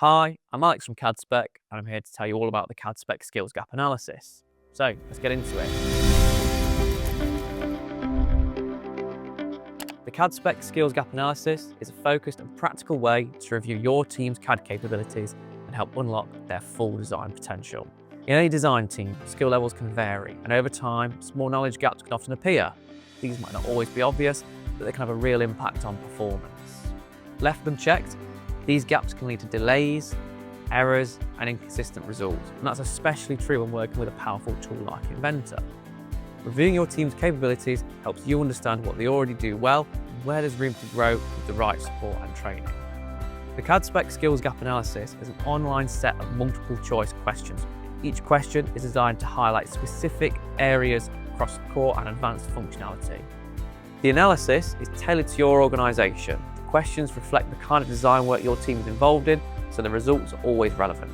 Hi, I'm Alex from Cadspec, and I'm here to tell you all about the Cadspec Skills Gap Analysis. So let's get into it. The Cadspec Skills Gap Analysis is a focused and practical way to review your team's CAD capabilities and help unlock their full design potential. In any design team, skill levels can vary, and over time, small knowledge gaps can often appear. These might not always be obvious, but they can have a real impact on performance. Left unchecked, these gaps can lead to delays, errors, and inconsistent results, and that's especially true when working with a powerful tool like Inventor. Reviewing your team's capabilities helps you understand what they already do well and where there's room to grow with the right support and training. The Cadspec Skills Gap Analysis is an online set of multiple choice questions. Each question is designed to highlight specific areas across core and advanced functionality. The analysis is tailored to your organisation. Questions reflect the kind of design work your team is involved in, so the results are always relevant.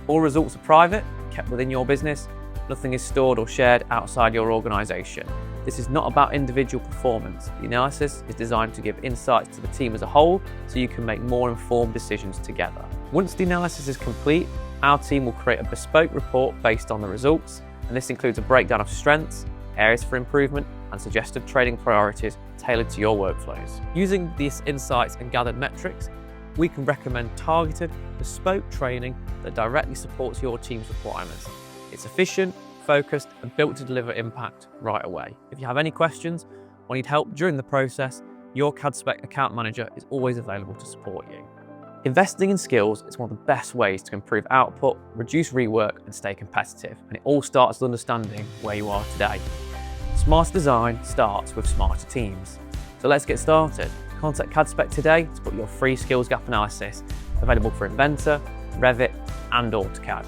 All results are private, kept within your business. Nothing is stored or shared outside your organisation. This is not about individual performance. The analysis is designed to give insights to the team as a whole, so you can make more informed decisions together. Once the analysis is complete, our team will create a bespoke report based on the results, and this includes a breakdown of strengths, areas for improvement, and suggested training priorities tailored to your workflows. Using these insights and gathered metrics, we can recommend targeted, bespoke training that directly supports your team's requirements. It's efficient, focused, and built to deliver impact right away. If you have any questions or need help during the process, your Cadspec account manager is always available to support you. Investing in skills is one of the best ways to improve output, reduce rework, and stay competitive. And it all starts with understanding where you are today. Smarter design starts with smarter teams. So let's get started. Contact Cadspec today to book your free skills gap analysis, available for Inventor, Revit, and AutoCAD.